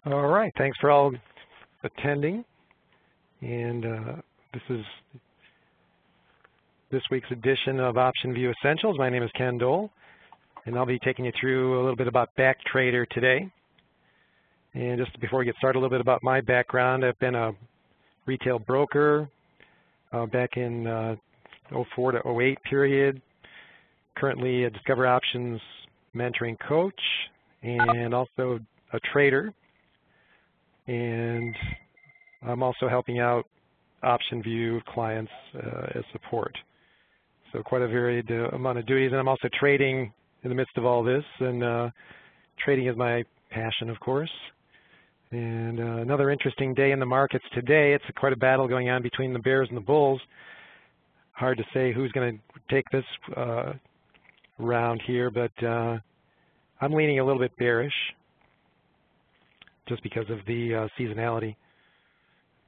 All right, thanks for all attending. And this is this week's edition of OptionVue Essentials. My name is Ken Dole, and I'll be taking you through a little bit about BackTrader today. And just before we get started, a little bit about my background. I've been a retail broker back in 04 to 08 period. Currently a Discover Options mentoring coach and also a trader. And I'm also helping out OptionVue clients as support. So quite a varied amount of duties. And I'm also trading in the midst of all this. And trading is my passion, of course. And another interesting day in the markets today. It's quite a battle going on between the bears and the bulls. Hard to say who's going to take this round here, but I'm leaning a little bit bearish just because of the seasonality.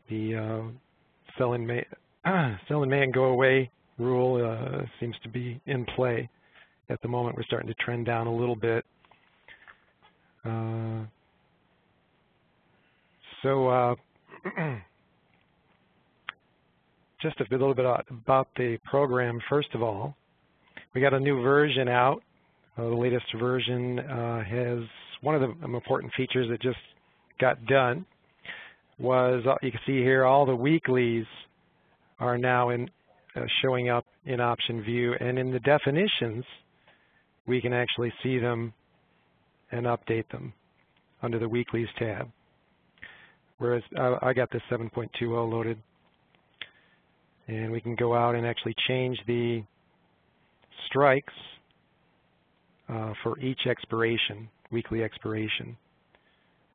The sell in May and go away rule seems to be in play at the moment. We're starting to trend down a little bit. Just a little bit about the program. First of all, we got a new version out. The latest version has one of the important features that just got done was you can see here all the weeklies are now showing up in OptionVue, and in the definitions we can actually see them and update them under the weeklies tab. Whereas I got this 7.20 loaded, and we can go out and actually change the strikes for each expiration, weekly expiration.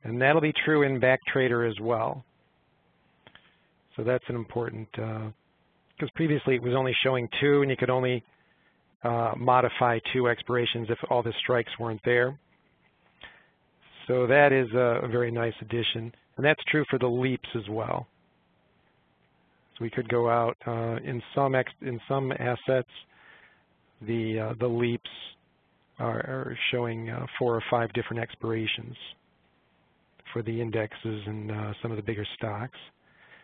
And that'll be true in BackTrader as well. So that's an important, because previously it was only showing 2, and you could only modify 2 expirations if all the strikes weren't there. So that is a very nice addition. And that's true for the leaps as well. So we could go out in some assets, the leaps are showing 4 or 5 different expirations for the indexes and some of the bigger stocks.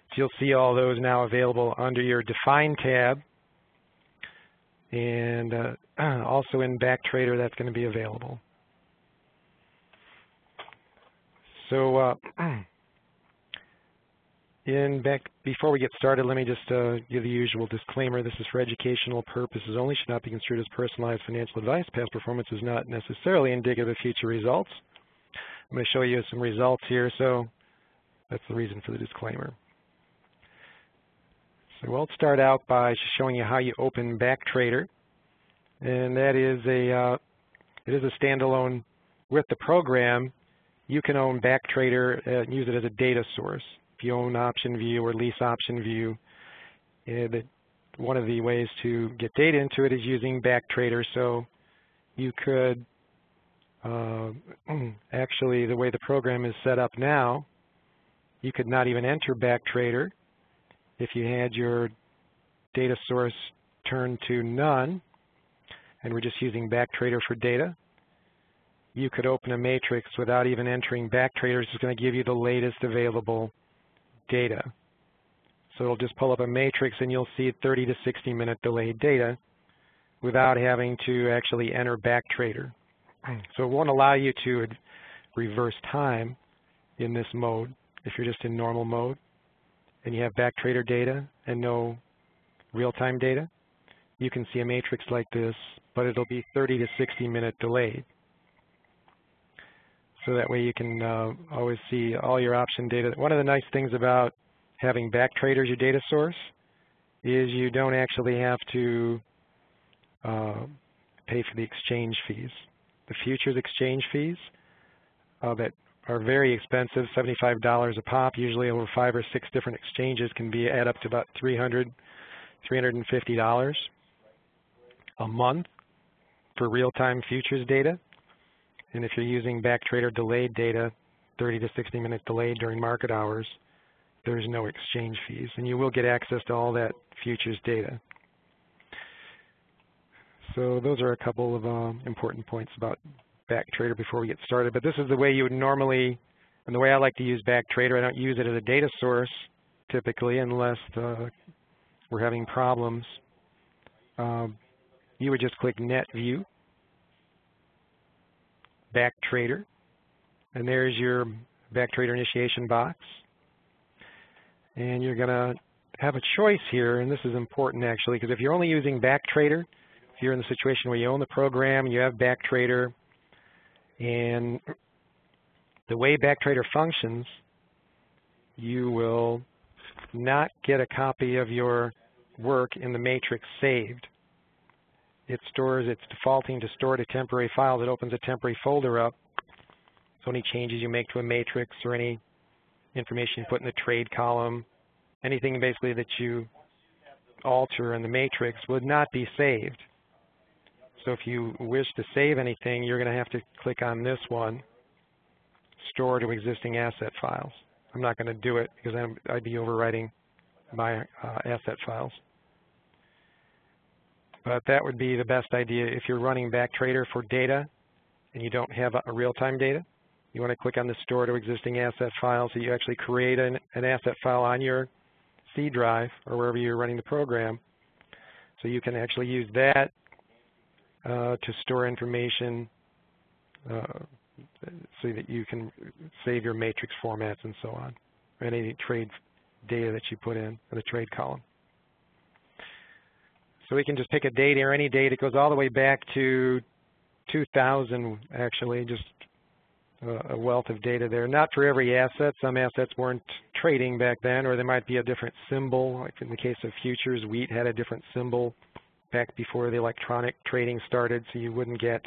So you'll see all those now available under your Define tab, and also in BackTrader that's going to be available. So before we get started, let me just give the usual disclaimer. This is for educational purposes only, should not be construed as personalized financial advice. Past performance is not necessarily indicative of future results. I'm going to show you some results here, so that's the reason for the disclaimer. So we'll start out by showing you how you open BackTrader, and that is it is a standalone with the program. You can own BackTrader and use it as a data source. If you own OptionVue or lease OptionVue, one of the ways to get data into it is using BackTrader. So you could actually, the way the program is set up now, you could not even enter BackTrader if you had your data source turned to none and we're just using BackTrader for data. You could open a matrix without even entering BackTrader. It's just going to give you the latest available data. So it'll just pull up a matrix and you'll see 30 to 60 minute delayed data without having to actually enter BackTrader. So it won't allow you to reverse time in this mode if you're just in normal mode and you have BackTrader data and no real-time data. You can see a matrix like this, but it'll be 30 to 60 minute delayed. So that way you can always see all your option data. One of the nice things about having BackTrader as your data source is you don't actually have to pay for the exchange fees. The futures exchange fees that are very expensive, $75 a pop, usually over 5 or 6 different exchanges, can add up to about $300, $350 a month for real-time futures data. And if you're using BackTrader delayed data, 30 to 60 minutes delayed during market hours, there's no exchange fees. And you will get access to all that futures data. So those are a couple of important points about BackTrader before we get started. But this is the way you would normally And the way I like to use BackTrader, I don't use it as a data source typically unless we're having problems. You would just click Net View, BackTrader, and there's your BackTrader initiation box. And you're going to have a choice here, and this is important actually, because if you're only using BackTrader, if you're in the situation where you own the program, you have BackTrader, and the way BackTrader functions, you will not get a copy of your work in the matrix saved. It's defaulting to store to temporary files. It opens a temporary folder up. So any changes you make to a matrix or any information you put in the trade column, anything basically that you alter in the matrix would not be saved. So if you wish to save anything, you're going to have to click on this one, Store to Existing Asset Files. I'm not going to do it because I'd be overwriting my asset files. But that would be the best idea if you're running BackTrader for data and you don't have a real-time data. You want to click on the Store to Existing Asset Files so you actually create an asset file on your C drive or wherever you're running the program. So you can actually use that to store information so that you can save your matrix formats and so on, or any trade data that you put in the trade column. So we can just pick a date here, any date. It goes all the way back to 2000, actually, just a wealth of data there. Not for every asset. Some assets weren't trading back then, or there might be a different symbol. Like in the case of futures, wheat had a different symbol back before the electronic trading started, so you wouldn't get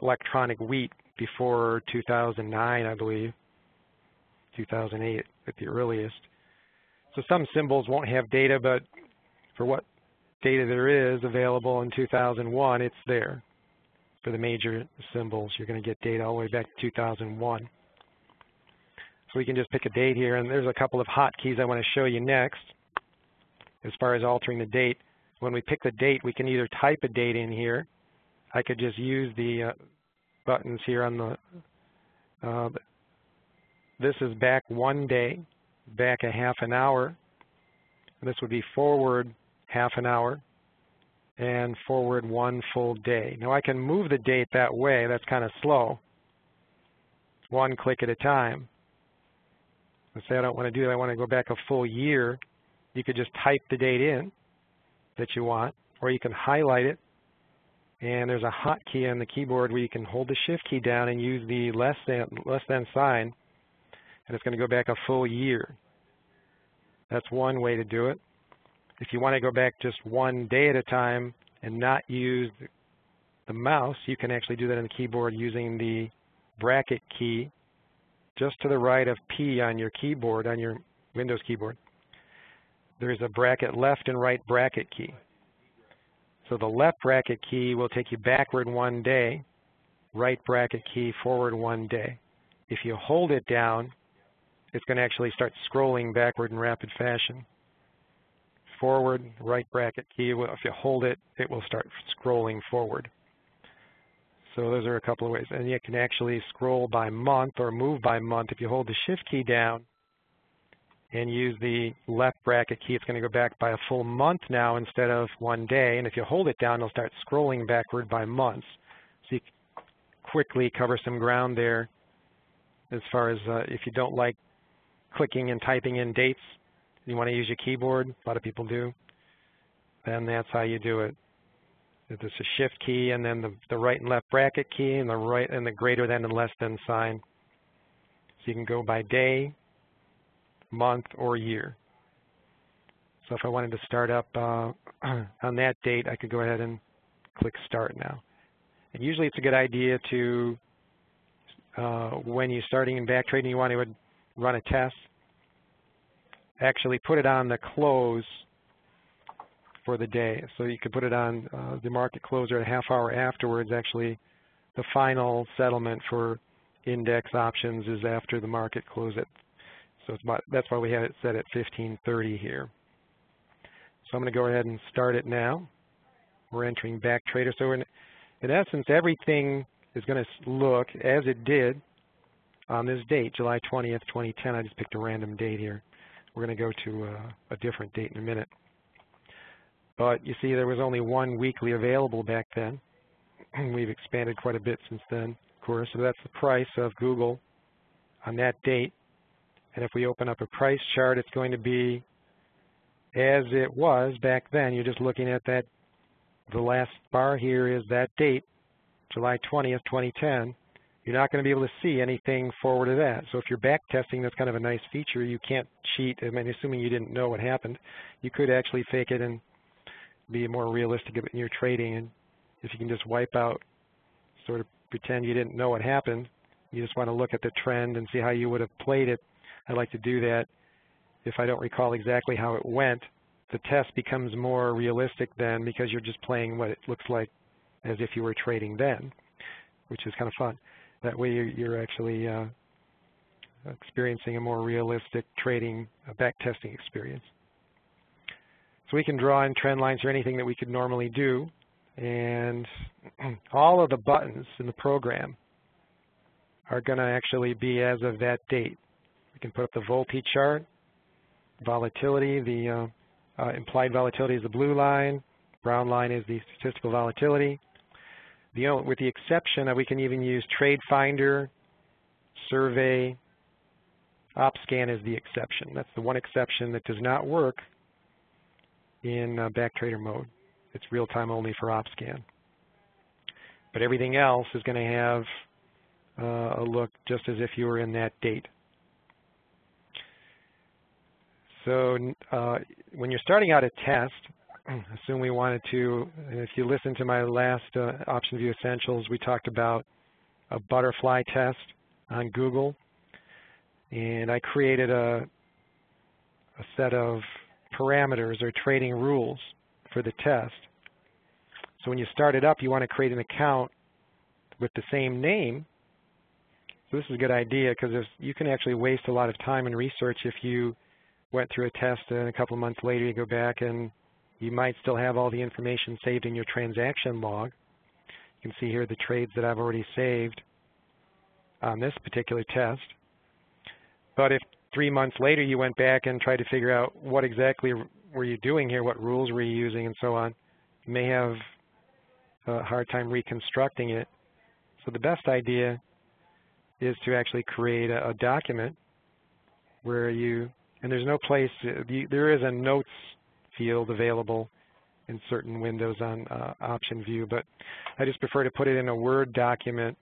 electronic wheat before 2009, I believe, 2008 at the earliest. So some symbols won't have data, but for what data there is available in 2001, it's there. For the major symbols, you're going to get data all the way back to 2001. So we can just pick a date here, and there's a couple of hotkeys I want to show you next as far as altering the date. When we pick the date, we can either type a date in here. I could just use the buttons here on the, this is back 1 day, back a half an hour. This would be forward half an hour, and forward 1 full day. Now I can move the date that way. That's kind of slow. One click at a time. Let's say I don't want to do that. I want to go back a full year. You could just type the date in that you want, or you can highlight it. And there's a hotkey on the keyboard where you can hold the Shift key down and use the less than sign, and it's going to go back a full year. That's one way to do it. If you want to go back just 1 day at a time and not use the mouse, you can actually do that on the keyboard using the bracket key just to the right of P on your keyboard, on your Windows keyboard. There's a bracket left and right bracket key. So the left bracket key will take you backward 1 day, right bracket key forward 1 day. If you hold it down, it's going to actually start scrolling backward in rapid fashion. Forward, right bracket key, if you hold it, it will start scrolling forward. So those are a couple of ways. And you can actually scroll by month or move by month. If you hold the Shift key down and use the left bracket key, it's going to go back by a full month now instead of 1 day. And if you hold it down, it'll start scrolling backward by months. So you can quickly cover some ground there as far as if you don't like clicking and typing in dates, you want to use your keyboard, a lot of people do, then that's how you do it. It's a Shift key and then the right and left bracket key and the right and the greater than and less than sign. So you can go by day, month, or year. So if I wanted to start up on that date, I could go ahead and click Start now. And usually it's a good idea to, when you're starting in BackTrading, you want to run a test, actually put it on the close for the day. So you could put it on the market closer a half hour afterwards. Actually, the final settlement for index options is after the market close it. So that's why we have it set at 1530 here. So I'm going to go ahead and start it now. We're entering BackTrader. So in essence, everything is going to look as it did on this date, July 20th, 2010. I just picked a random date here. We're going to go to a different date in a minute. But you see there was only one weekly available back then. We've expanded quite a bit since then, of course. So that's the price of Google on that date. And if we open up a price chart, it's going to be as it was back then. You're just looking at that. The last bar here is that date, July 20th, 2010. You're not going to be able to see anything forward to that. So if you're back testing, that's kind of a nice feature. You can't cheat. I mean, assuming you didn't know what happened, you could actually fake it and be more realistic in your trading. And if you can just wipe out, sort of pretend you didn't know what happened, you just want to look at the trend and see how you would have played it. I like to do that. If I don't recall exactly how it went, the test becomes more realistic then because you're just playing what it looks like as if you were trading then, which is kind of fun. That way you're actually experiencing a more realistic trading, back testing experience. So we can draw in trend lines or anything that we could normally do. And all of the buttons in the program are going to actually be as of that date. We can put up the Volpe chart, volatility, the implied volatility is the blue line, brown line is the statistical volatility. With the exception that we can even use Trade Finder, Survey, OpScan is the exception. That's the one exception that does not work in BackTrader mode. It's real-time only for OpScan. But everything else is going to have a look just as if you were in that date. So when you're starting out a test, assume we wanted to, and if you listen to my last OptionVue Essentials, we talked about a butterfly test on Google. And I created a set of parameters or trading rules for the test. So when you start it up, you want to create an account with the same name. So this is a good idea because you can actually waste a lot of time and research if you went through a test and a couple of months later you go back and you might still have all the information saved in your transaction log. You can see here the trades that I've already saved on this particular test. But if 3 months later you went back and tried to figure out what exactly were you doing here, what rules were you using and so on, you may have a hard time reconstructing it. So the best idea is to actually create a document where you, and there's no place, there is a notes field available in certain windows on OptionVue, but I just prefer to put it in a Word document.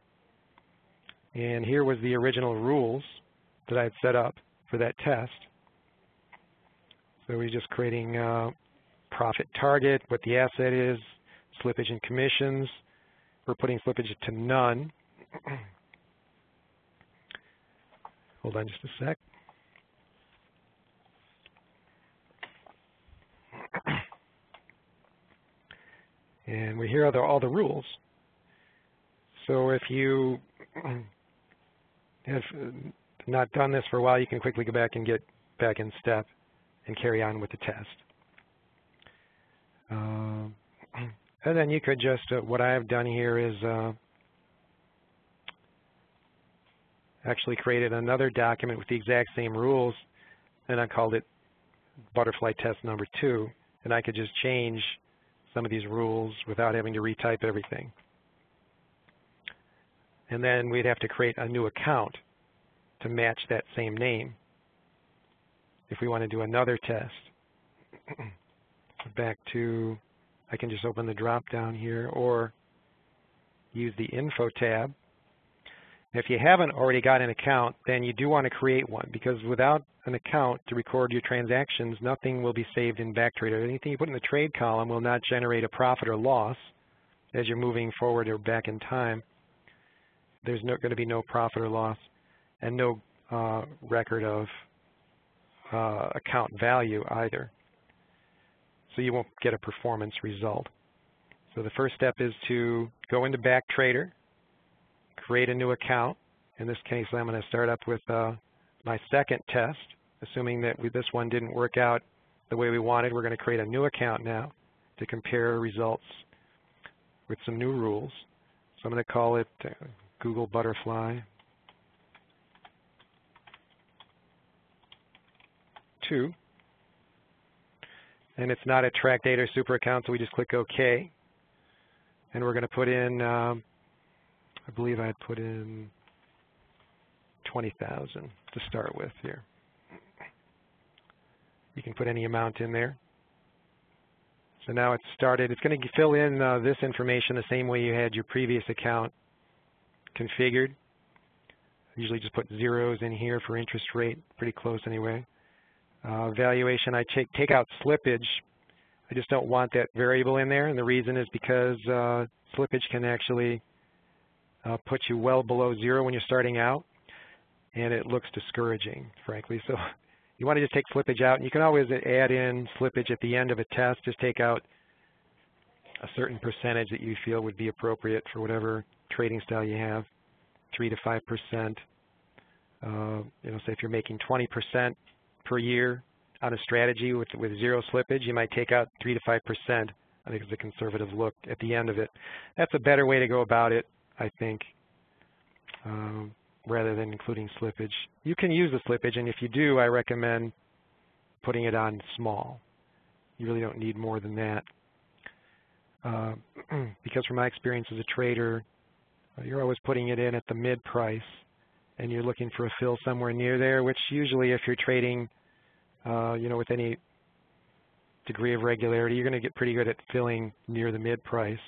And here was the original rules that I had set up for that test. So we're just creating profit target, what the asset is, slippage and commissions. We're putting slippage to none. Hold on just a sec. And here are all the rules. So if you have not done this for a while, you can quickly go back and get back in step and carry on with the test. And then you could just, what I have done here is actually created another document with the exact same rules, and I called it Butterfly Test Number 2, and I could just change some of these rules without having to retype everything. And then we'd have to create a new account to match that same name if we want to do another test. Back to, I can just open the drop down here or use the Info tab. If you haven't already got an account, then you do want to create one, because without an account to record your transactions, nothing will be saved in BackTrader. Anything you put in the trade column will not generate a profit or loss as you're moving forward or back in time. There's going to be no profit or loss and no record of account value either. So you won't get a performance result. So the first step is to go into BackTrader, create a new account. In this case, I'm going to start up with my second test. Assuming that this one didn't work out the way we wanted, we're going to create a new account now to compare results with some new rules. So I'm going to call it Google Butterfly 2. And it's not a track data or super account, so we just click OK. And we're going to put in, I believe I had put in 20,000 to start with here. You can put any amount in there. So now it's started. It's going to fill in this information the same way you had your previous account configured. Usually just put zeros in here for interest rate, pretty close anyway. Valuation, I take out slippage. I just don't want that variable in there, and the reason is because slippage can actually put you well below 0 when you're starting out, and it looks discouraging, frankly. So you want to just take slippage out, and you can always add in slippage at the end of a test. Just take out a certain percentage that you feel would be appropriate for whatever trading style you have, 3 to 5%. Say if you're making 20% per year on a strategy with 0 slippage, you might take out 3 to 5%. I think it's a conservative look at the end of it. That's a better way to go about it, I think, rather than including slippage. You can use the slippage, and if you do, I recommend putting it on small. You really don't need more than that. Because from my experience as a trader, you're always putting it in at the mid price, and you're looking for a fill somewhere near there, which usually if you're trading with any degree of regularity, you're going to get pretty good at filling near the mid price.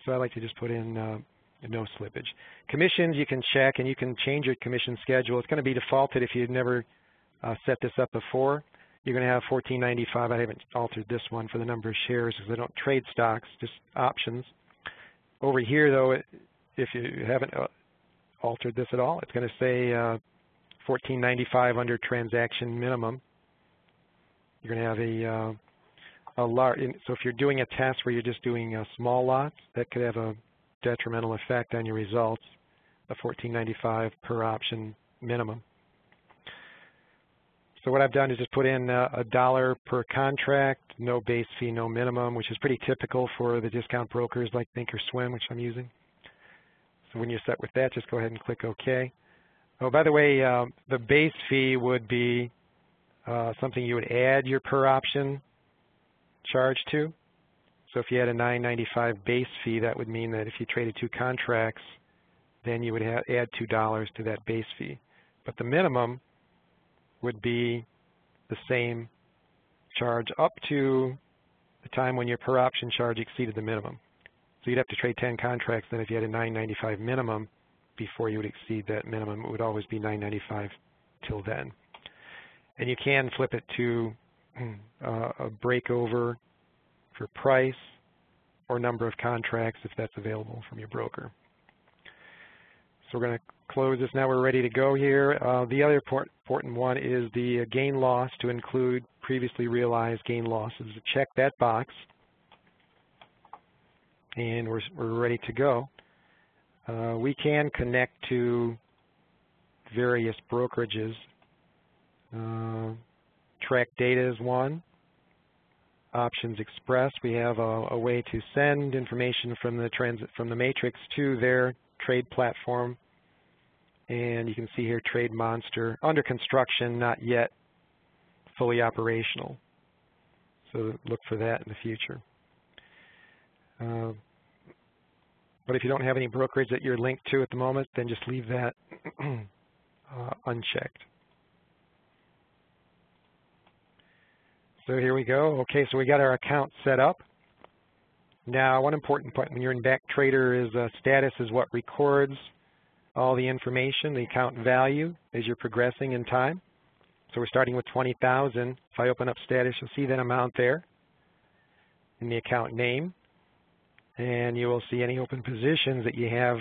So I like to just put in no slippage. Commissions you can check, and you can change your commission schedule. It's going to be defaulted if you've never set this up before. You're going to have $14.95. I haven't altered this one for the number of shares because I don't trade stocks, just options. Over here, though, if you haven't altered this at all, it's going to say $14.95 under transaction minimum. You're going to have a large. So if you're doing a test where you're just doing small lots, that could have a detrimental effect on your results. A $14.95 per option minimum. So what I've done is just put in $1 per contract, no base fee, no minimum, which is pretty typical for the discount brokers like Thinkorswim, which I'm using. So when you're set with that, just go ahead and click OK. Oh, by the way, the base fee would be something you would add your per option charge to. So if you had a $9.95 base fee, that would mean that if you traded 2 contracts, then you would add $2 to that base fee. But the minimum would be the same charge up to the time when your per option charge exceeded the minimum. So you'd have to trade 10 contracts then if you had a $9.95 minimum before you would exceed that minimum. It would always be $9.95 till then. And you can flip it to a breakover for price or number of contracts if that's available from your broker. So we're going to close this. Now we're ready to go here. The other important one is the gain loss to include previously realized gain losses. Check that box, and we're ready to go. We can connect to various brokerages. Track Data is one. Options Express, we have a way to send information from the matrix to their trade platform. And you can see here Trade Monster, under construction, not yet fully operational. So look for that in the future. But if you don't have any brokerage that you're linked to at the moment, then just leave that unchecked. So here we go. Okay, so we got our account set up. Now, one important point when you're in BackTrader is status is what records all the information, the account value as you're progressing in time. So we're starting with 20,000. If I open up status, you'll see that amount there in the account name. And you will see any open positions that you have.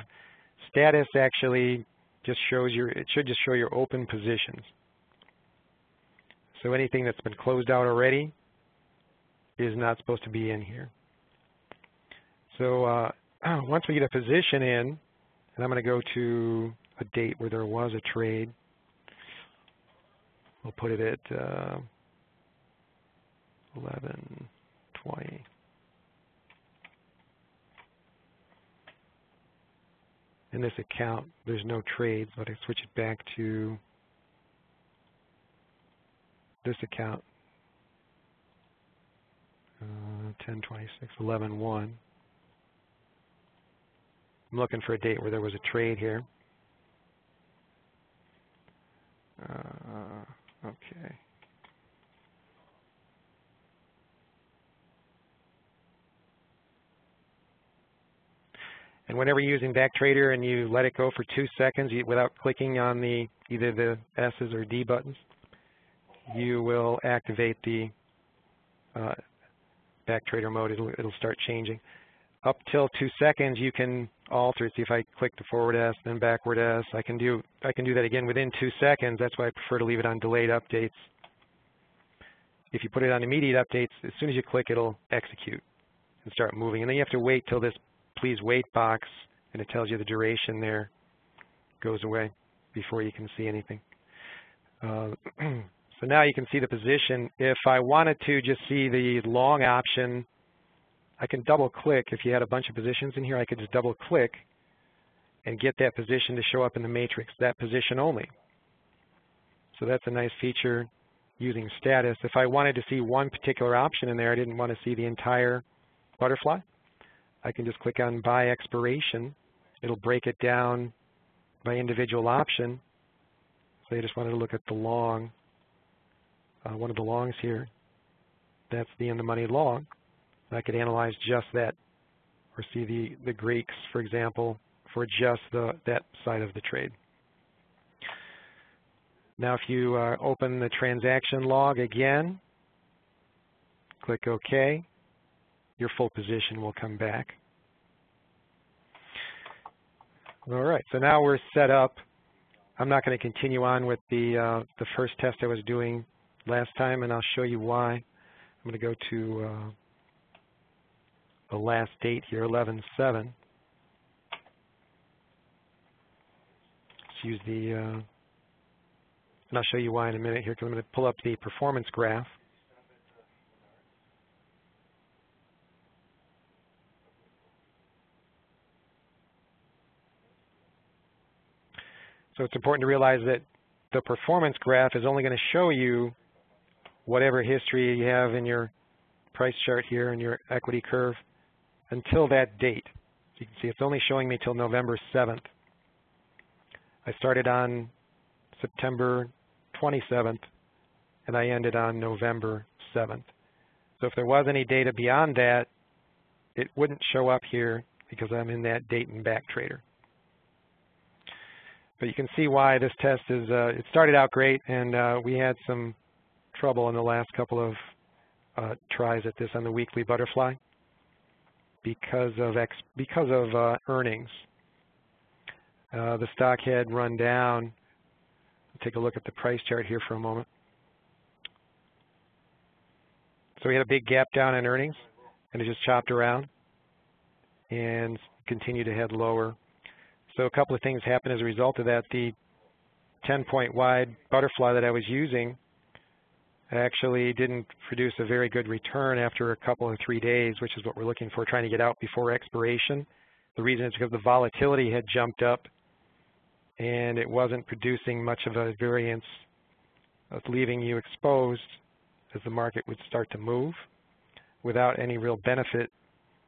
Status actually just shows it should just show your open positions. So anything that's been closed out already is not supposed to be in here. So once we get a position in, and I'm going to go to a date where there was a trade. We'll put it at 11/20. In this account, there's no trades, but I switch it back to this account. 10/26, 11/1. I'm looking for a date where there was a trade here. Okay. And whenever you're using BackTrader and you let it go for 2 seconds without clicking on either the S's or D buttons, you will activate the BackTrader mode. It'll start changing. Up till 2 seconds, you can alter it. See if I click the forward S, then backward S. I can do that again within 2 seconds. That's why I prefer to leave it on delayed updates. If you put it on immediate updates, as soon as you click, it'll execute and start moving. And then you have to wait till this please wait box, and it tells you the duration there goes away before you can see anything. So now you can see the position. If I wanted to just see the long option, I can double click. If you had a bunch of positions in here, I could just double click and get that position to show up in the matrix, that position only. So that's a nice feature using status. If I wanted to see one particular option in there, I didn't want to see the entire butterfly, I can just click on by expiration. It'll break it down by individual option. So I just wanted to look at the long, one of the longs here. That's the in the money long. I could analyze just that, or see the Greeks, for example, for just that side of the trade. Now if you open the transaction log again, click OK, your full position will come back. All right, so now we're set up. I'm not going to continue on with the first test I was doing last time, and I'll show you why. I'm going to go to the last date here, 11/7. Let's use the, and I'll show you why in a minute here, because I'm going to pull up the performance graph. So it's important to realize that the performance graph is only going to show you whatever history you have in your price chart here in your equity curve until that date. So you can see it's only showing me till November 7th. I started on September 27th, and I ended on November 7th. So if there was any data beyond that, it wouldn't show up here because I'm in that date in BackTrader. But you can see why this test is, it started out great, and we had some trouble in the last couple of tries at this on the weekly butterfly because of earnings. The stock had run down. Take a look at the price chart here for a moment. So we had a big gap down in earnings, and it just chopped around and continued to head lower. So a couple of things happened as a result of that. The 10-point wide butterfly that I was using actually didn't produce a very good return after a couple or 3 days, which is what we're looking for, trying to get out before expiration. The reason is because the volatility had jumped up and it wasn't producing much of a variance, leaving you exposed as the market would start to move without any real benefit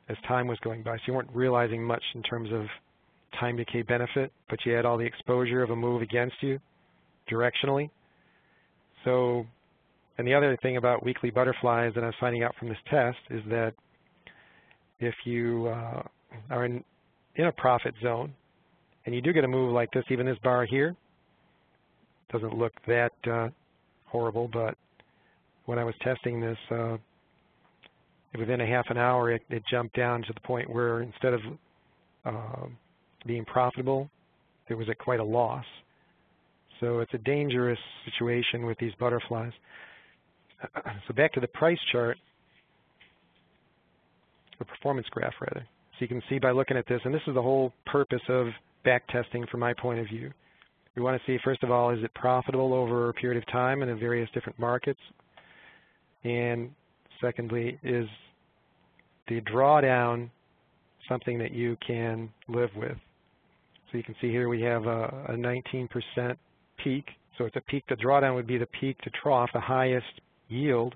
as time was going by. So you weren't realizing much in terms of time decay benefit, but you had all the exposure of a move against you directionally. So, and the other thing about weekly butterflies that I was finding out from this test is that if you are in a profit zone and you do get a move like this, even this bar here doesn't look that horrible, but when I was testing this, within a half an hour it jumped down to the point where instead of being profitable, it was at quite a loss. So it's a dangerous situation with these butterflies. So back to the price chart, the performance graph rather. So you can see by looking at this, and this is the whole purpose of back testing from my point of view. We want to see, first of all, is it profitable over a period of time in the various different markets? And secondly, is the drawdown something that you can live with? So you can see here we have a 19% peak So it's a peak to drawdown would be the peak to trough, the highest yield,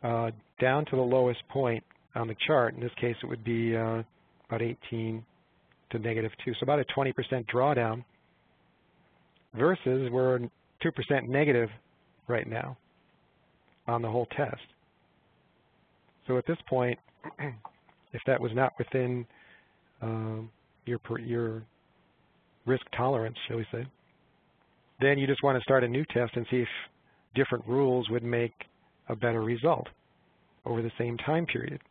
down to the lowest point on the chart. In this case, it would be about 18 to -2, so about a 20% drawdown versus we're 2% negative right now on the whole test. So at this point, if that was not within your risk tolerance, shall we say, then you just want to start a new test and see if different rules would make a better result over the same time period.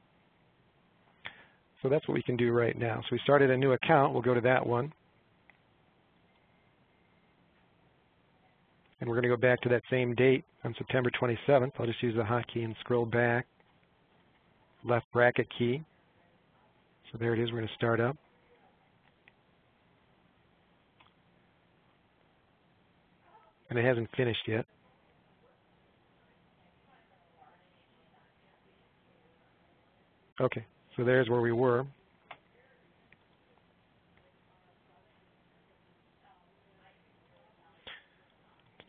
So that's what we can do right now. So we started a new account. We'll go to that one. And we're going to go back to that same date on September 27th. I'll just use the hotkey and scroll back. Left bracket key. So there it is. We're going to start up. And it hasn't finished yet. Okay, so there's where we were.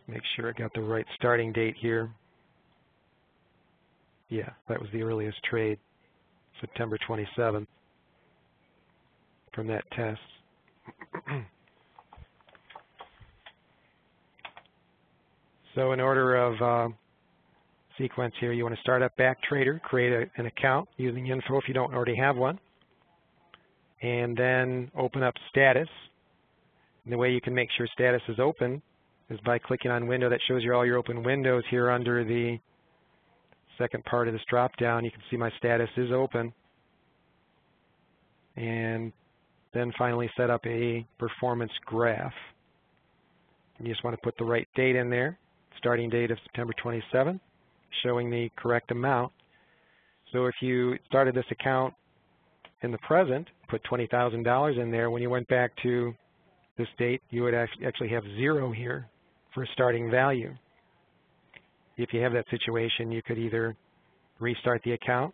Make sure I got the right starting date here. Yeah, that was the earliest trade, September 27th, from that test. So in order of sequence here, you want to start up BackTrader, create an account using info if you don't already have one, and then open up status. And the way you can make sure status is open is by clicking on window. That shows you all your open windows here under the second part of this drop down. You can see my status is open. And then finally set up a performance graph. And you just want to put the right date in there, starting date of September 27th, showing the correct amount. So if you started this account in the present, put $20,000 in there, when you went back to this date, you would actually have 0 here for starting value. If you have that situation, you could either restart the account,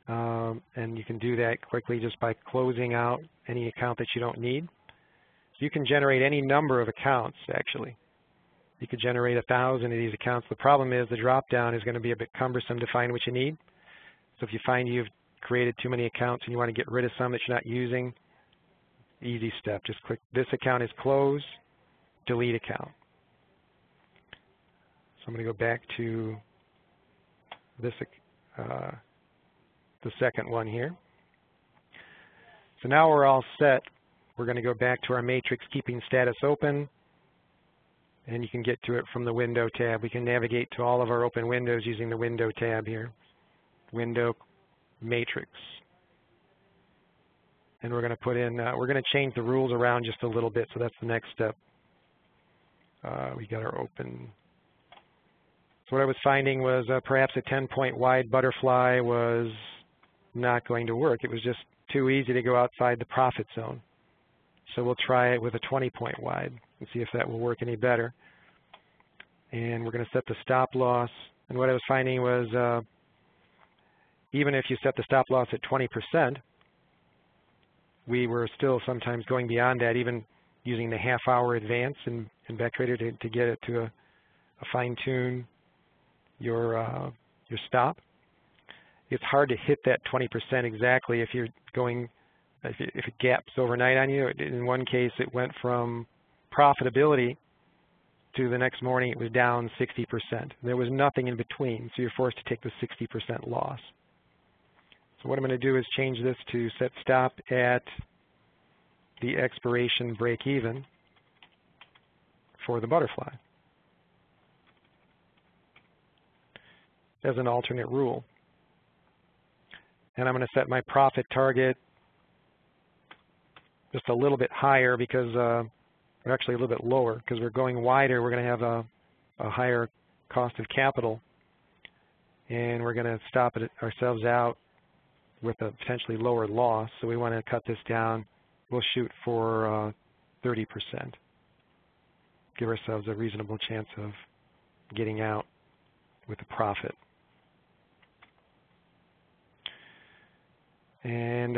and you can do that quickly just by closing out any account that you don't need. So you can generate any number of accounts, actually. You could generate 1,000 of these accounts. The problem is the drop-down is going to be a bit cumbersome to find what you need. So if you find you've created too many accounts and you want to get rid of some that you're not using, easy step. Just click this account is closed, delete account. So I'm going to go back to this, the second one here. So now we're all set. We're going to go back to our matrix, keeping status open. And you can get to it from the Window tab. We can navigate to all of our open windows using the Window tab here. Window, Matrix. And we're going to put in, we're going to change the rules around just a little bit, so that's the next step. We got our open. So what I was finding was perhaps a 10-point wide butterfly was not going to work. It was just too easy to go outside the profit zone. So we'll try it with a 20-point wide and see if that will work any better. And we're going to set the stop loss. And what I was finding was even if you set the stop loss at 20%, we were still sometimes going beyond that, even using the half-hour advance in BackTrader to get it to a fine-tune your stop. It's hard to hit that 20% exactly if you're going, if it gaps overnight on you. In one case, it went from profitability to the next morning it was down 60%. There was nothing in between, so you're forced to take the 60% loss. So what I'm going to do is change this to set stop at the expiration break even for the butterfly as an alternate rule. And I'm going to set my profit target just a little bit higher because or actually a little bit lower because we're going wider. We're going to have a higher cost of capital, and we're going to stop it ourselves out with a potentially lower loss. So we want to cut this down. We'll shoot for 30%. Give ourselves a reasonable chance of getting out with a profit. And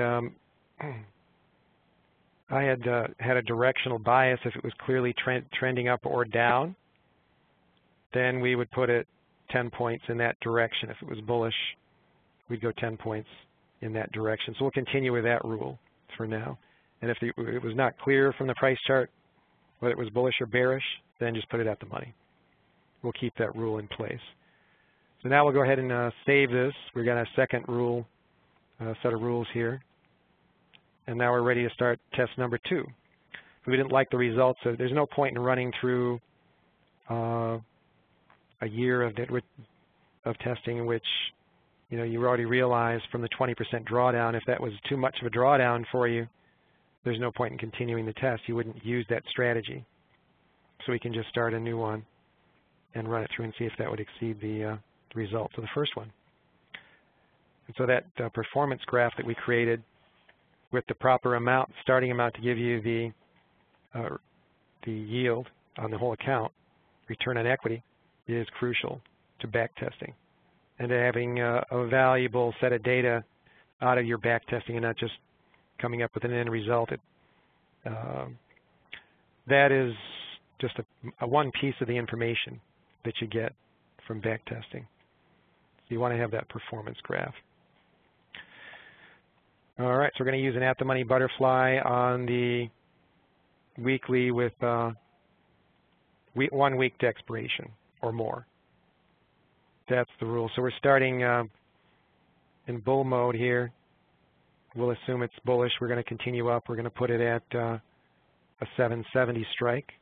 I had had a directional bias. If it was clearly trending up or down, then we would put it 10 points in that direction. If it was bullish, we'd go 10 points in that direction. So we'll continue with that rule for now. And if it was not clear from the price chart whether it was bullish or bearish, then just put it at the money. We'll keep that rule in place. So now we'll go ahead and save this. We've got a second rule, set of rules here. And now we're ready to start test number 2. If we didn't like the results, so there's no point in running through a year of testing in which you already realized from the 20% drawdown, if that was too much of a drawdown for you, there's no point in continuing the test. You wouldn't use that strategy. So we can just start a new one and run it through and see if that would exceed the results of the first one. And so that performance graph that we created with the proper amount, starting amount to give you the yield on the whole account, return on equity, is crucial to back testing and to having a valuable set of data out of your back testing and not just coming up with an end result. That is just a one piece of the information that you get from back testing. So you want to have that performance graph. All right, so we're going to use an at-the-money butterfly on the weekly with 1 week to expiration or more. That's the rule. So we're starting in bull mode here. We'll assume it's bullish. We're going to continue up. We're going to put it at a 770 strike.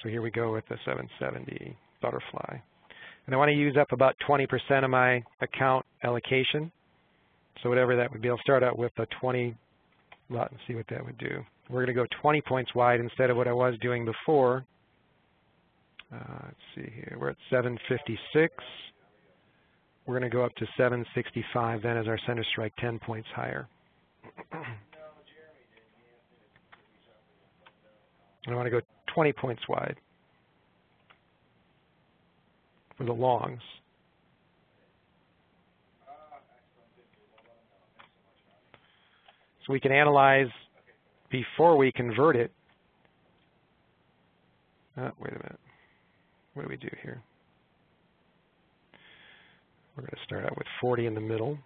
So here we go with the 770 butterfly. And I want to use up about 20% of my account allocation. So whatever that would be, I'll start out with a 20 lot and see what that would do. We're going to go 20 points wide instead of what I was doing before. Let's see here. We're at 756. We're going to go up to 765 then as our center strike, 10 points higher. I want to go 20 points wide for the longs. So we can analyze before we convert it. Wait a minute. What do we do here? We're going to start out with 40 in the middle.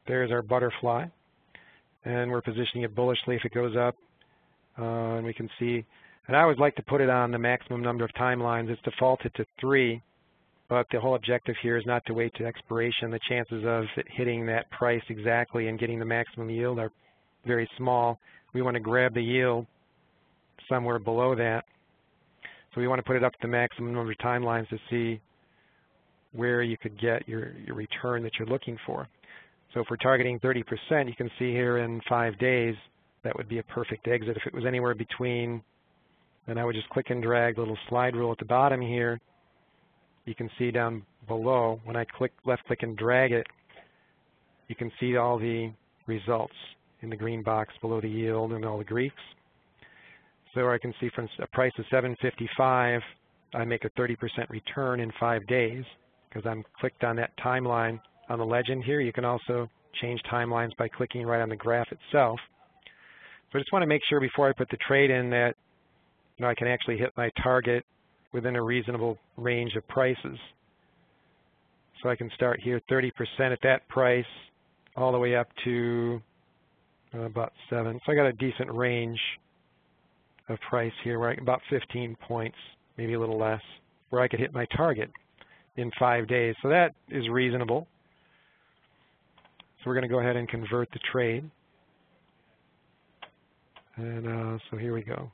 There's our butterfly. And we're positioning it bullishly if it goes up. And we can see, and I always like to put it on the maximum number of timelines. It's defaulted to 3, but the whole objective here is not to wait to expiration. The chances of it hitting that price exactly and getting the maximum yield are very small. We want to grab the yield somewhere below that. So we want to put it up to the maximum number of timelines to see where you could get your return that you're looking for. So if we're targeting 30%, you can see here in 5 days, that would be a perfect exit. If it was anywhere between, then I would just click and drag the little slide rule at the bottom here. You can see down below, when I left click and drag it, you can see all the results in the green box below the yield and all the Greeks. So I can see from a price of 755, I make a 30% return in 5 days because I'm clicked on that timeline on the legend here. You can also change timelines by clicking right on the graph itself. So I just want to make sure before I put the trade in that I can actually hit my target within a reasonable range of prices. So I can start here 30% at that price all the way up to about 7. So I got a decent range of price here, where about 15 points, maybe a little less, where I could hit my target in 5 days. So that is reasonable. So we're going to go ahead and convert the trade. And so here we go.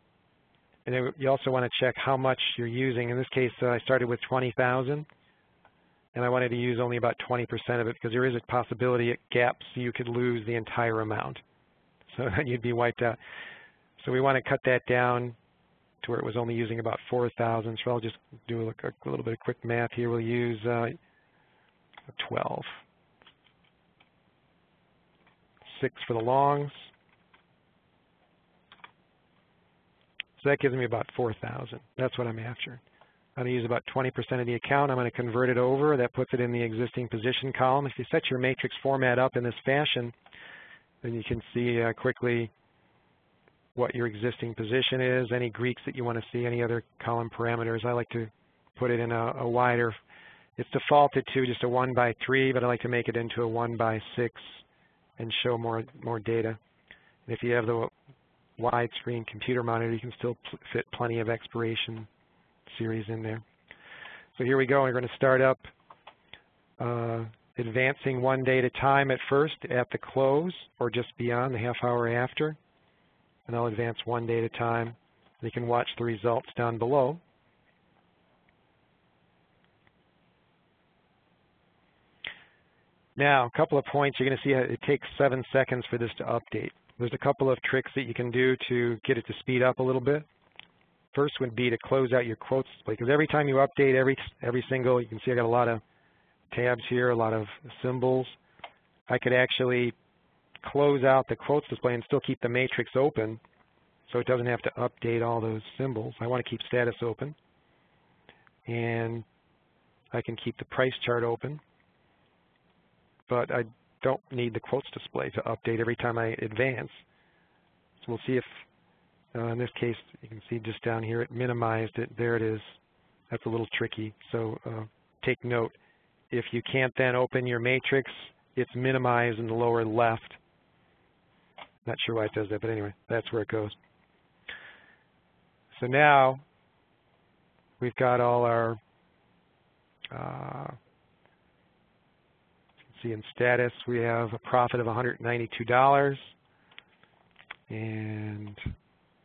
And then you also want to check how much you're using. In this case, I started with 20,000, and I wanted to use only about 20% of it because there is a possibility at gaps you could lose the entire amount. So you'd be wiped out. So we want to cut that down to where it was only using about 4,000. So I'll just do a little bit of quick math here. We'll use 12. 6 for the longs. So that gives me about 4,000. That's what I'm after. I'm going to use about 20% of the account. I'm going to convert it over. That puts it in the existing position column. If you set your matrix format up in this fashion, then you can see quickly what your existing position is, any Greeks that you want to see, any other column parameters. I like to put it in a wider. It's defaulted to just a 1 by 3, but I like to make it into a 1 by 6 and show more data. And if you have the widescreen computer monitor, you can still fit plenty of expiration series in there. So here we go. We're going to start up advancing 1 day at a time at first at the close or just beyond the half hour after. And I'll advance 1 day at a time. You can watch the results down below. Now, a couple of points. You're going to see it takes 7 seconds for this to update. There's a couple of tricks that you can do to get it to speed up a little bit. First would be to close out your quotes display, because every time you update every single, you can see I got a lot of tabs here, a lot of symbols. I could actually close out the quotes display and still keep the matrix open so it doesn't have to update all those symbols. I want to keep status open. And I can keep the price chart open, but I don't need the quotes display to update every time I advance. So we'll see if, in this case, you can see just down here, it minimized it. There it is. That's a little tricky. So take note. If you can't then open your matrix, it's minimized in the lower left. Not sure why it does that, but anyway, that's where it goes. So now we've got all our, you can see in status, we have a profit of $192. And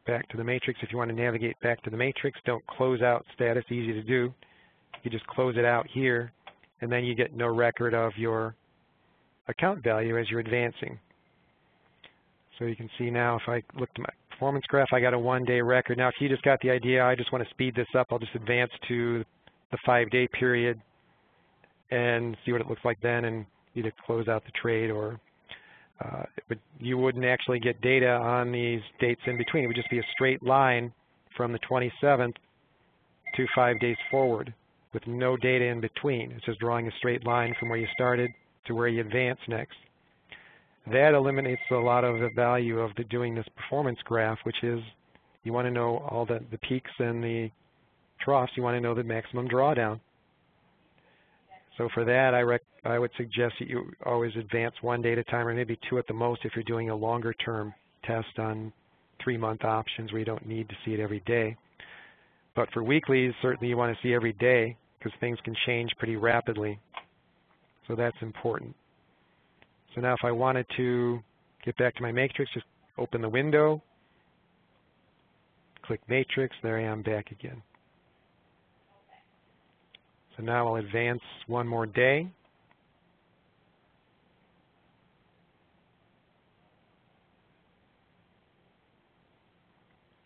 back to the matrix. If you want to navigate back to the matrix, don't close out status, easy to do. You just close it out here, and then you get no record of your account value as you're advancing. So you can see now if I look at my performance graph, I got a 1 day record. Now if you just got the idea, I just want to speed this up, I'll just advance to the 5 day period and see what it looks like then and either close out the trade or you wouldn't actually get data on these dates in between. It would just be a straight line from the 27th to 5 days forward with no data in between. It's just drawing a straight line from where you started to where you advance next. That eliminates a lot of the value of doing this performance graph, which is you want to know all the peaks and the troughs. You want to know the maximum drawdown. So for that, I would suggest that you always advance 1 day at a time, or maybe 2 at the most if you're doing a longer term test on 3-month options where you don't need to see it every day. But for weeklies, certainly you want to see every day because things can change pretty rapidly. So that's important. So now if I wanted to get back to my matrix, just open the window, click matrix, there I am back again. So now I'll advance 1 more day.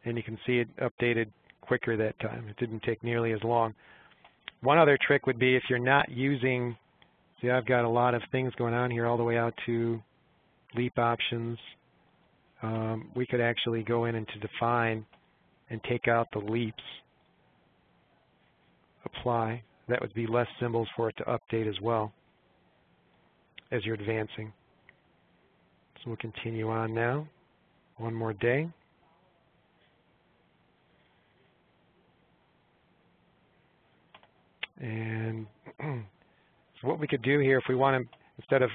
And you can see it updated quicker that time. It didn't take nearly as long. One other trick would be if you're not using, see I've got a lot of things going on here all the way out to leap options. We could actually go in and to define and take out the leaps, apply. That would be less symbols for it to update as well as you're advancing. So we'll continue on now. 1 more day. And so what we could do here, if we want to, instead of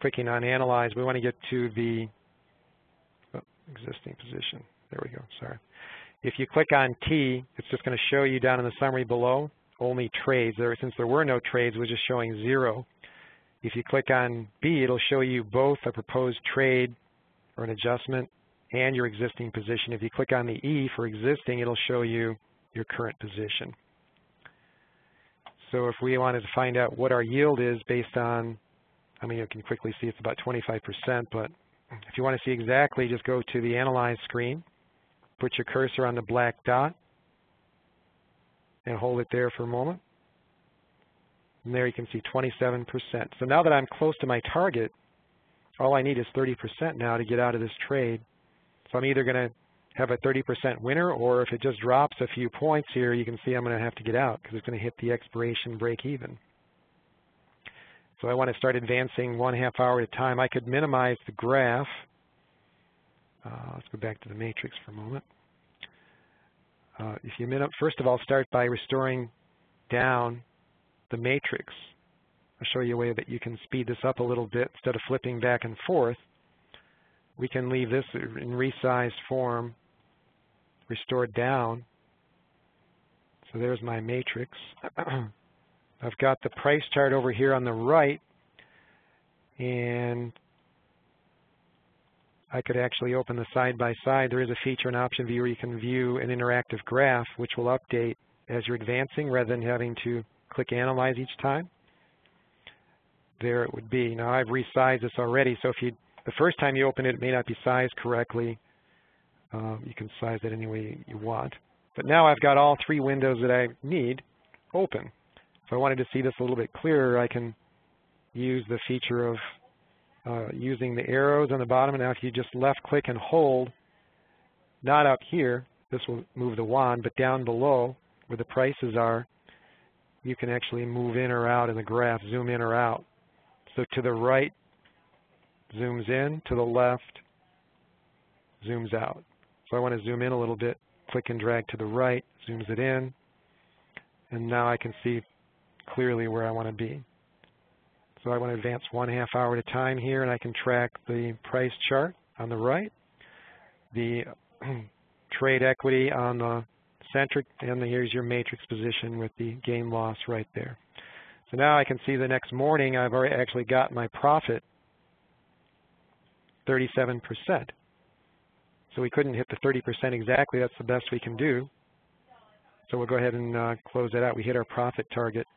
clicking on Analyze, we want to get to the existing position. There we go, sorry. If you click on T, it's just going to show you down in the summary below only trades. Since there were no trades, we're just showing 0. If you click on B, it'll show you both a proposed trade or an adjustment and your existing position. If you click on the E for existing, it'll show you your current position. So if we wanted to find out what our yield is based on, I mean, you can quickly see it's about 25%, but if you want to see exactly, just go to the Analyze screen, put your cursor on the black dot, and hold it there for a moment. And there you can see 27%. So now that I'm close to my target, all I need is 30% now to get out of this trade. So I'm either going to have a 30% winner, or if it just drops a few points here, you can see I'm going to have to get out because it's going to hit the expiration break even. So I want to start advancing 1/2 hour at a time. I could minimize the graph. Let's go back to the matrix for a moment. If you first of all, start by restoring down the matrix. I'll show you a way that you can speed this up a little bit. Instead of flipping back and forth, we can leave this in resized form, restored down. So there's my matrix. I've got the price chart over here on the right, and I could actually open the side-by-side. There is a feature in OptionVue where you can view an interactive graph, which will update as you're advancing rather than having to click Analyze each time. There it would be. Now I've resized this already, so if the first time you open it, it may not be sized correctly. You can size it any way you want. But now I've got all 3 windows that I need open. If I wanted to see this a little bit clearer, I can use the feature of using the arrows on the bottom. And now if you just left click and hold, not up here, this will move the wand, but down below where the prices are, you can actually move in or out in the graph, zoom in or out. So to the right, zooms in, to the left, zooms out. So I want to zoom in a little bit, click and drag to the right, zooms it in, and now I can see clearly where I want to be. So I want to advance 1/2 hour at a time here, and I can track the price chart on the right, the trade equity on the centric, and here's your matrix position with the gain loss right there. So now I can see the next morning I've already actually got my profit 37%. So we couldn't hit the 30% exactly. That's the best we can do. So we'll go ahead and close that out. We hit our profit target.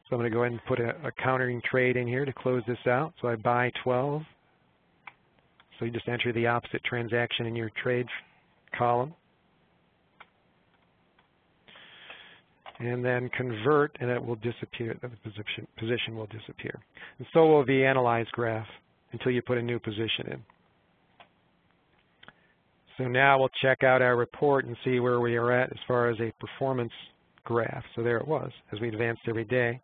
So I'm going to go ahead and put a countering trade in here to close this out. So I buy 12. So you just enter the opposite transaction in your trade column. And then convert, and it will disappear. The position will disappear. And so will the analyzed graph until you put a new position in. So now we'll check out our report and see where we are at as far as a performance graph. So there it was. As we advanced every day,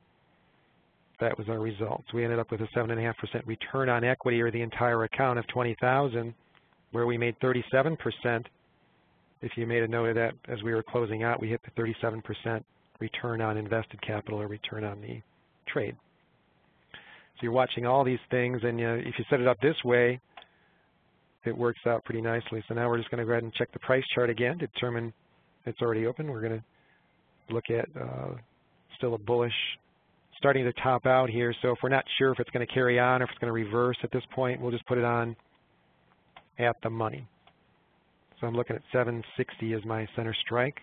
that was our results. We ended up with a 7.5% return on equity, or the entire account of $20,000, where we made 37%. If you made a note of that as we were closing out, we hit the 37% return on invested capital, or return on the trade. So you're watching all these things, and if you set it up this way, it works out pretty nicely. So now we're just going to go ahead and check the price chart again to determine it's already open. We're going to look at still a bullish, starting to top out here. So if we're not sure if it's going to carry on or if it's going to reverse at this point, we'll just put it on at the money. So I'm looking at 760 as my center strike.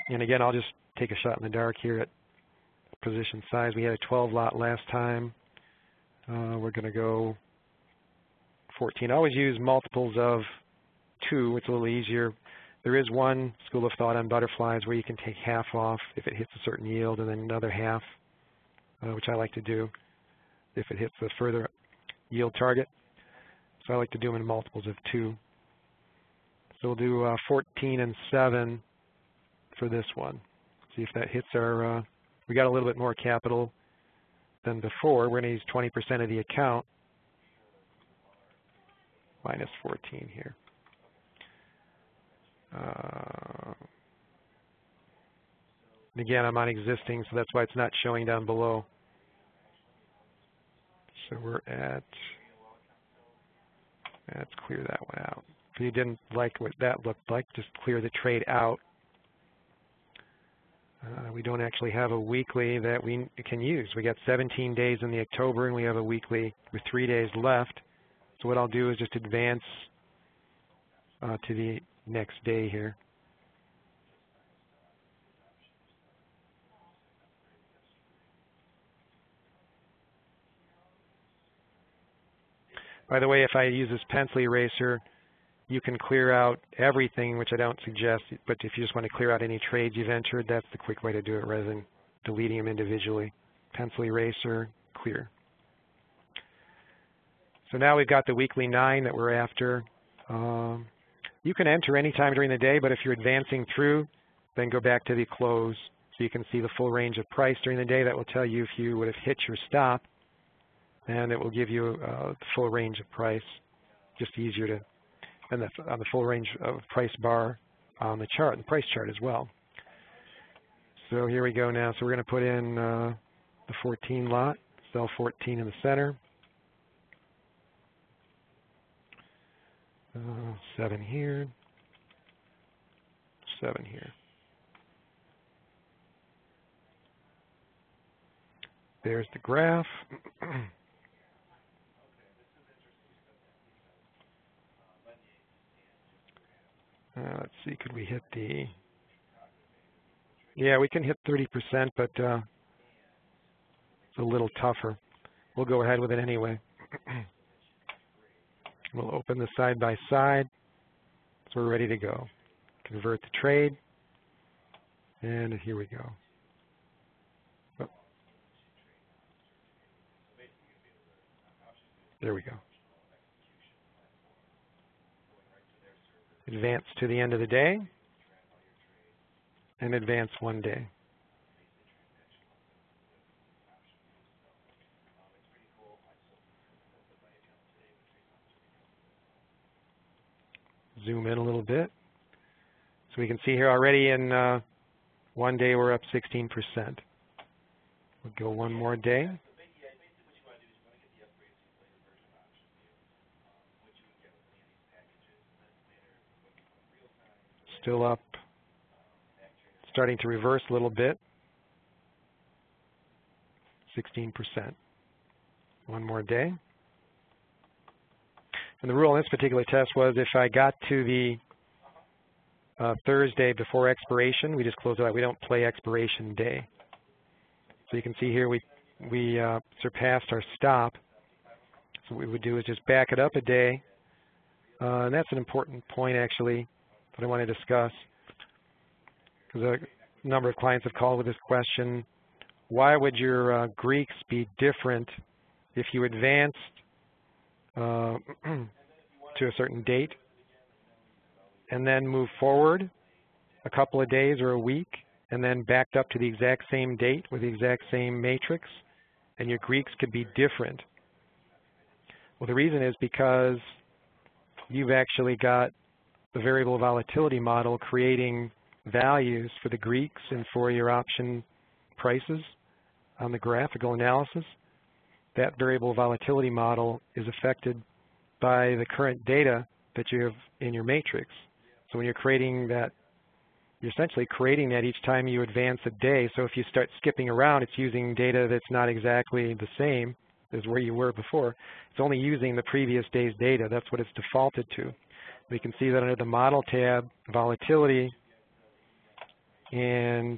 And again, I'll just take a shot in the dark here at position size. We had a 12 lot last time. We're going to go 14. I always use multiples of 2. It's a little easier. There is one school of thought on butterflies where you can take half off if it hits a certain yield, and then another half, which I like to do if it hits a further yield target. So I like to do them in multiples of 2. So we'll do 14 and 7 for this one. See if that hits our, we got a little bit more capital than before. We're going to use 20% of the account, minus 14 here. Again, I'm on existing, so that's why it's not showing down below. So we're at, let's clear that one out. If you didn't like what that looked like, just clear the trade out. We don't actually have a weekly that we can use. We got 17 days in the October, and we have a weekly with 3 days left. So what I'll do is just advance to the next day here. By the way, if I use this pencil eraser, you can clear out everything, which I don't suggest, but if you just want to clear out any trades you've entered, that's the quick way to do it rather than deleting them individually. Pencil eraser, clear. So now we've got the weekly 9 that we're after. You can enter any time during the day, but if you're advancing through, then go back to the close so you can see the full range of price during the day. That will tell you if you would have hit your stop, and it will give you the full range of price. Just easier to, and on the full range of price bar on the chart, the price chart as well. So here we go now. So we're going to put in the 14 lot, sell 14 in the center. 7 here, 7 here. There's the graph. Let's see, could we hit the, yeah, we can hit 30%, but it's a little tougher. We'll go ahead with it anyway. We'll open the side by side, so we're ready to go. Convert the trade, and here we go. Oh. There we go. Advance to the end of the day, and advance 1 day. Zoom in a little bit. So we can see here already in 1 day we're up 16%. We'll go 1 more day. Still up, starting to reverse a little bit. 16%. 1 more day. And the rule in this particular test was if I got to the Thursday before expiration, we just close it out. We don't play expiration day. So you can see here we surpassed our stop. So what we would do is just back it up a day. And that's an important point, actually, that I want to discuss. Because a number of clients have called with this question. Why would your Greeks be different if you advanced to a certain date and then move forward a couple of days or a week and then backed up to the exact same date with the exact same matrix, and your Greeks could be different? Well, the reason is because you've actually got the variable volatility model creating values for the Greeks and for your option prices on the graphical analysis. That variable volatility model is affected by the current data that you have in your matrix. So when you're creating that, you're essentially creating that each time you advance a day. So if you start skipping around, it's using data that's not exactly the same as where you were before. It's only using the previous day's data. That's what it's defaulted to. We can see that under the Model tab, Volatility and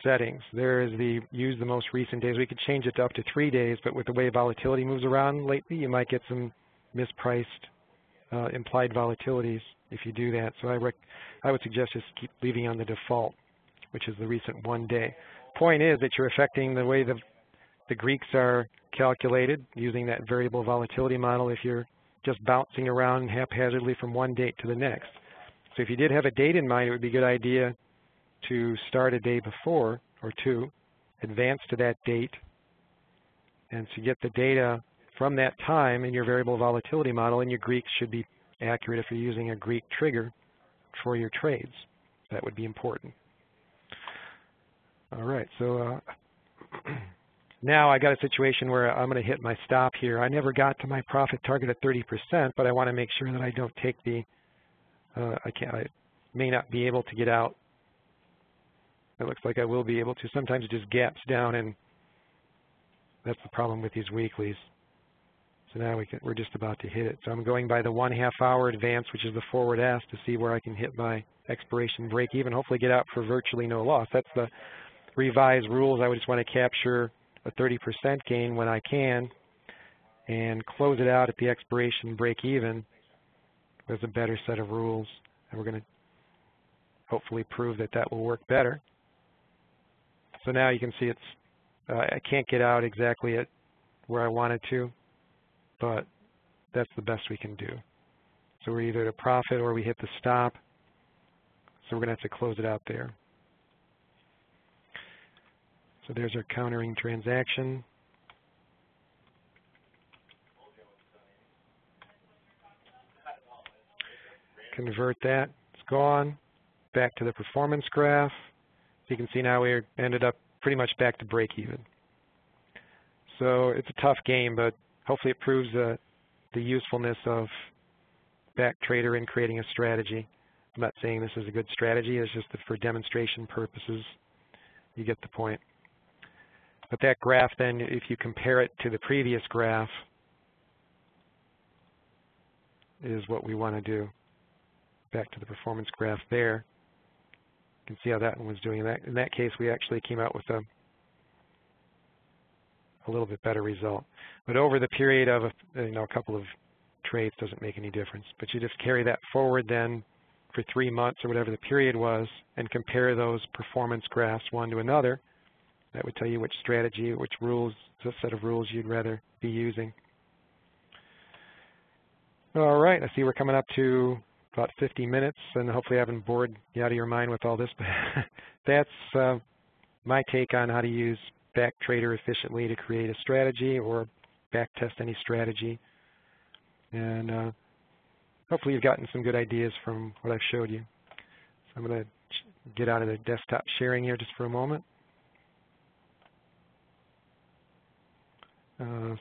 Settings. There is the use the most recent days. We could change it to up to 3 days, but with the way volatility moves around lately, you might get some mispriced implied volatilities if you do that. So I would suggest just keep leaving on the default, which is the recent 1 day. Point is that you're affecting the way the Greeks are calculated using that variable volatility model if you're just bouncing around haphazardly from one date to the next. So if you did have a date in mind, it would be a good idea to start a day before or two, advance to that date, and to get the data from that time in your variable volatility model, and your Greeks should be accurate if you're using a Greek trigger for your trades. That would be important. All right, so now I got a situation where I'm going to hit my stop here. I never got to my profit target at 30%, but I want to make sure that I don't take the, I may not be able to get out. It looks like I will be able to. Sometimes it just gaps down, and that's the problem with these weeklies. So now we're just about to hit it. So I'm going by the 1/2 hour advance, which is the forward S, to see where I can hit my expiration break even, hopefully get out for virtually no loss. That's the revised rules. I would just want to capture a 30% gain when I can and close it out at the expiration break even. There's a better set of rules, and we're going to hopefully prove that that will work better. So now you can see it's I can't get out exactly at where I wanted to, but that's the best we can do. So we're either at a profit or we hit the stop. So we're going to have to close it out there. So there's our countering transaction. Convert that. It's gone. Back to the performance graph. So you can see now we ended up pretty much back to break even. So it's a tough game, but hopefully it proves the usefulness of BackTrader in creating a strategy. I'm not saying this is a good strategy. It's just that for demonstration purposes, you get the point. But that graph then, if you compare it to the previous graph, is what we want to do. Back to the performance graph there. You can see how that one was doing. In that case, we actually came out with a little bit better result. But over the period of a couple of trades doesn't make any difference. But you just carry that forward then for 3 months or whatever the period was and compare those performance graphs one to another. That would tell you which strategy, which rules, set of rules you'd rather be using. All right, I see we're coming up to about 50 minutes, and hopefully I haven't bored you out of your mind with all this. But that's my take on how to use BackTrader efficiently to create a strategy or backtest any strategy. And hopefully you've gotten some good ideas from what I've showed you. So I'm going to get out of the desktop sharing here just for a moment.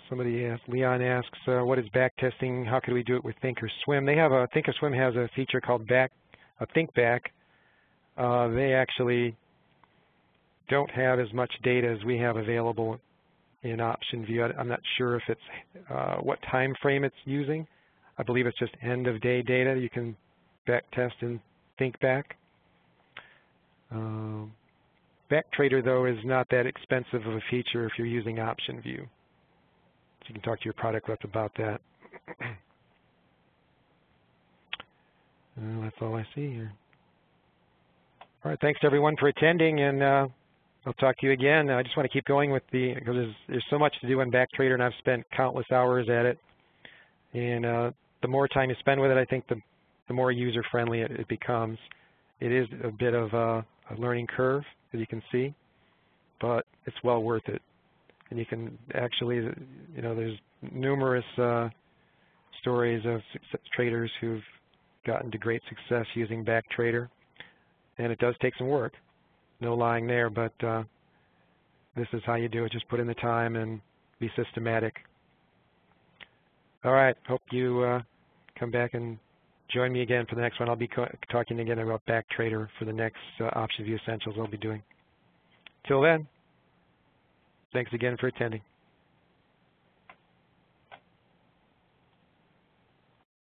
Somebody asked, Leon asks, what is backtesting? How could we do it with Thinkorswim? They have Thinkorswim has a feature called ThinkBack. They actually don't have as much data as we have available in OptionVue. I'm not sure if it's what time frame it's using. I believe it's just end of day data you can backtest in ThinkBack. BackTrader, though, is not that expensive of a feature if you're using OptionVue. You can talk to your product rep about that. That's all I see here. All right, thanks to everyone for attending, and I'll talk to you again. I just want to keep going with because there's so much to do on BackTrader, and I've spent countless hours at it. And the more time you spend with it, I think the more user-friendly it becomes. It is a bit of a learning curve, as you can see, but it's well worth it. And you can actually, there's numerous stories of traders who've gotten to great success using BackTrader. And it does take some work, no lying there, but this is how you do it. Just put in the time and be systematic. All right, hope you come back and join me again for the next one. I'll be talking again about BackTrader for the next OptionVue Essentials I'll be doing. Till then. Thanks again for attending.